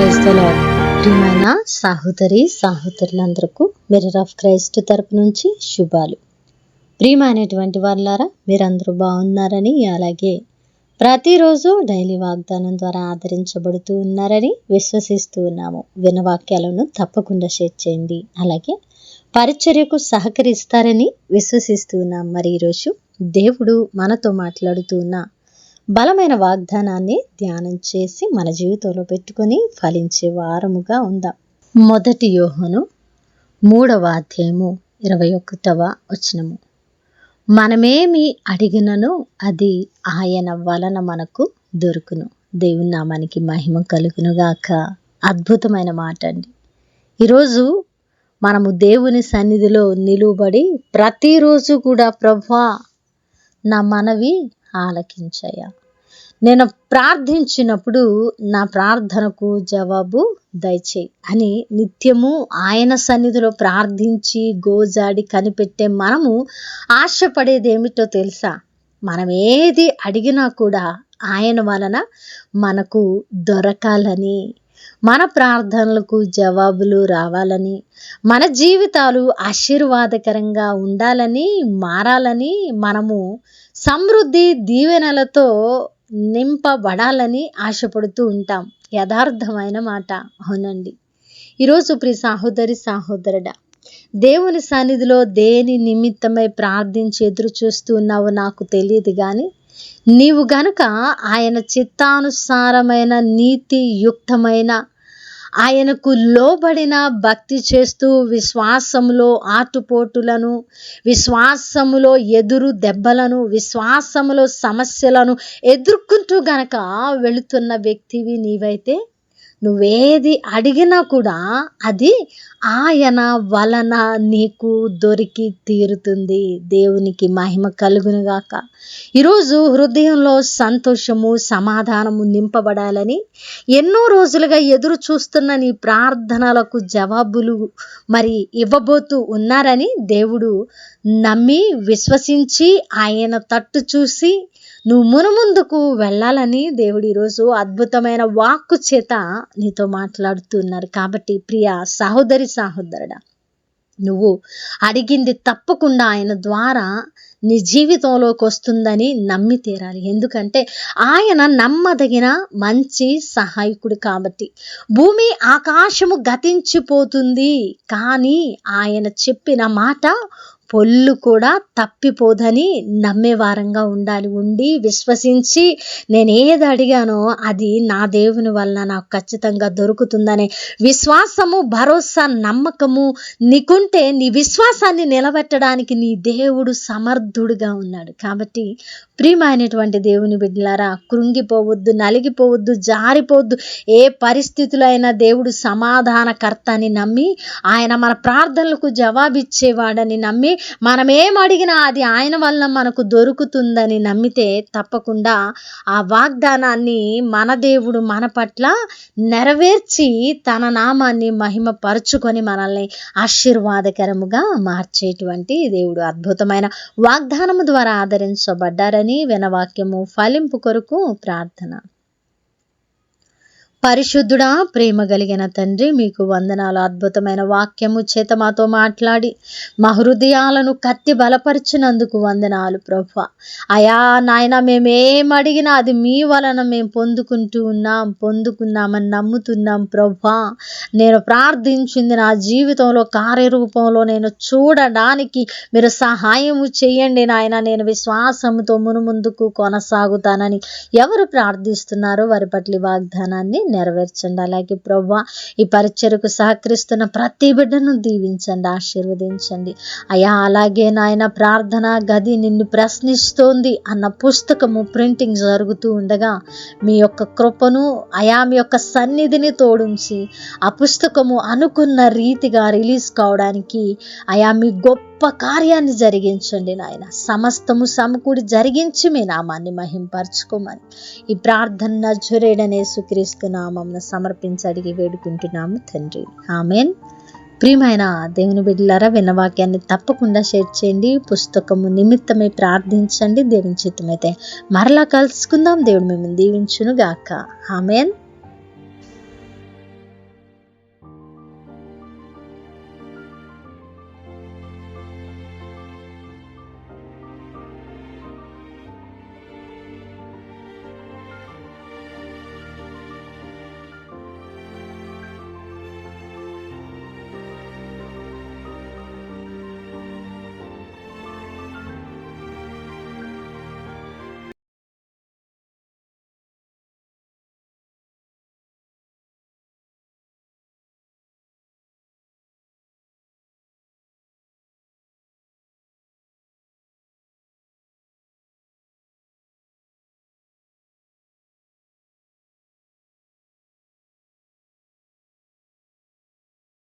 Praise the lord. ప్రియమైన సహోదరులందరికీ mirror of Christ తరపు నుంచి శుభాలు. ప్రియమైనటువంటి వాళ్ళారా, మీరందరూ బాగున్నారని, అలాగే ప్రతిరోజు డైలీ వాగ్దానం ద్వారా ఆదరించబడుతూ ఉన్నారని విశ్వసిస్తూ ఉన్నాము. వినవాక్యాలను తప్పకుండా షేర్ చేయండి, అలాగే పరిచర్యకు సహకరిస్తారని విశ్వసిస్తూ ఉన్నాం. మరి ఈరోజు దేవుడు మనతో మాట్లాడుతూ ఉన్న బలమైన వాగ్దానాన్ని ధ్యానం చేసి మన జీవితంలో పెట్టుకొని ఫలించే వారముగా ఉందాం. 1 యోహాను 3:21 మనమేమి అడిగినను అది ఆయన వలన మనకు దొరుకును. దేవుని నామానికి మహిమ కలుగును గాక. అద్భుతమైన మాట అండి. ఈరోజు మనము దేవుని సన్నిధిలో నిలువబడి ప్రతిరోజు కూడా ప్రభువా నా మనవి ఆలకించయ్యా, నేను ప్రార్థించినప్పుడు నా ప్రార్థనకు జవాబు దయచేయి అని నిత్యము ఆయన సన్నిధిలో ప్రార్థించి గోజాడి కనిపెట్టే మనము ఆశపడేది ఏమిటో తెలుసా? మనం ఏది అడిగినా కూడా ఆయన వలన మనకు దొరకాలని, మన ప్రార్థనలకు జవాబులు రావాలని, మన జీవితాలు ఆశీర్వాదకరంగా ఉండాలని, మారాలని, మనము సమృద్ధి దీవెనలతో నింపబడాలని ఆశపడుతూ ఉంటాం. యథార్థమైన మాట, అవునండి. ఈరోజు ప్రియ సహోదరుడా, దేవుని సన్నిధిలో దేని నిమిత్తమై ప్రార్థించి ఎదురు చూస్తూ ఉన్నావో నాకు తెలియదు, కానీ నీవు గనుక ఆయన చిత్తానుసారమైన నీతియుక్తమైన ఆయనకు లోబడిన భక్తి చేస్తూ విశ్వాసములో ఆటుపోటులను, విశ్వాసములో ఎదురు దెబ్బలను, విశ్వాసములో సమస్యలను ఎదుర్కొంటూ గనక వెళుతున్న వ్యక్తివి నీవైతే, నువ్వేది అడిగినా కూడా అది ఆయన వలన నీకు దొరికి తీరుతుంది. దేవునికి మహిమ కలుగునుగాక. ఈరోజు హృదయంలో సంతోషము, సమాధానము నింపబడాలని ఎన్నో రోజులుగా ఎదురు చూస్తున్న నీ ప్రార్థనలకు జవాబులు మరి ఇవ్వబోతూ ఉన్నారని దేవుడు నమ్మి విశ్వసించి ఆయన తట్టు చూసి నువ్వు మునుముందుకు వెళ్ళాలని దేవుడు ఈరోజు అద్భుతమైన వాక్కు చేత నీతో మాట్లాడుతున్నారు. కాబట్టి ప్రియ సహోదరుడా, నువ్వు అడిగింది తప్పకుండా ఆయన ద్వారా నీ జీవితంలోకి వస్తుందని నమ్మి తీరాలి. ఎందుకంటే ఆయన నమ్మదగిన మంచి సహాయకుడు కాబట్టి. భూమి ఆకాశము గతించిపోతుంది, కానీ ఆయన చెప్పిన మాట పొల్లు కూడా తప్పిపోదని నమ్మేవారంగా ఉండి విశ్వసించి నేను ఏది అడిగానో అది నా దేవుని వలన నాకు ఖచ్చితంగా దొరుకుతుందనే విశ్వాసము, భరోసా, నమ్మకము నీకుంటే నీ విశ్వాసాన్ని నిలబెట్టడానికి నీ దేవుడు సమర్థుడుగా ఉన్నాడు. కాబట్టి ప్రియమైనటువంటి దేవుని బిడ్డలారా, కృంగిపోవద్దు, నలిగిపోవద్దు, జారిపోవద్దు. ఏ పరిస్థితుల్లో అయినా దేవుడు సమాధానకర్త అని నమ్మి, ఆయన మన ప్రార్థనలకు జవాబిచ్చేవాడని నమ్మి, మనం ఏం అడిగినా అది ఆయన వల్ల మనకు దొరుకుతుందని నమ్మితే తప్పకుండా ఆ వాగ్దానాన్ని మన దేవుడు మన పట్ల నెరవేర్చి తన నామాన్ని మహిమపరుచుకొని మనల్ని ఆశీర్వాదకరముగా మార్చేటువంటి దేవుడు. అద్భుతమైన వాగ్దానము ద్వారా ఆదరించబడ్డారని వినవాక్యము ఫలింపు కొరకు ప్రార్థన. పరిశుద్ధుడా, ప్రేమ కలిగిన తండ్రి, మీకు వందనాలు. అద్భుతమైన వాక్యము చేత మాతో మాట్లాడి మా హృదయాలను కట్టి బలపరిచినందుకు వందనాలు ప్రభువా. అయా నాయన, మేమేం అడిగినా అది మీ వలన మేము పొందుకున్నామని నమ్ముతున్నాం ప్రభువా. నేను ప్రార్థించింది నా జీవితంలో కార్యరూపంలో నేను చూడడానికి మీరు సహాయము చేయండి నాయన. నేను విశ్వాసంతో మునుముందుకు కొనసాగుతానని ఎవరు ప్రార్థిస్తున్నారో వారి పట్ల వాగ్దానాన్ని నెరవేర్చండి. అలాగే ప్రభువా, ఈ పరిచర్యకు సహకరిస్తున్న ప్రతి బిడ్డను దీవించండి, ఆశీర్వదించండి అయా. అలాగే నాయన, ప్రార్థన గది నిన్ను ప్రశ్నిస్తోంది అన్న పుస్తకము ప్రింటింగ్ జరుగుతూ ఉండగా మీ యొక్క కృపను అయా, మీ యొక్క సన్నిధిని తోడుంచి ఆ పుస్తకము అనుకున్న రీతిగా రిలీజ్ కావడానికి అయా మీ గొప్ప కార్యాన్ని జరిగించండి నాయన. సమస్తము సమకూడి జరిగించి మీ నామాన్ని మహింపరచుకోమని ఈ ప్రార్థన నజరేయుడైన యేసుక్రీస్తు నామమున సమర్పించి అడిగి వేడుకుంటున్నాము తండ్రి, ఆమేన్. ప్రియమైన దేవుని బిడ్డలారా, విన్నవాక్యాన్ని తప్పకుండా షేర్ చేయండి. పుస్తకము నిమిత్తమై ప్రార్థించండి. దేవుని చిత్తమైతే మరలా కలుసుకుందాం. దేవుడు మిమ్మల్ని దీవించును గాక. ఆమేన్.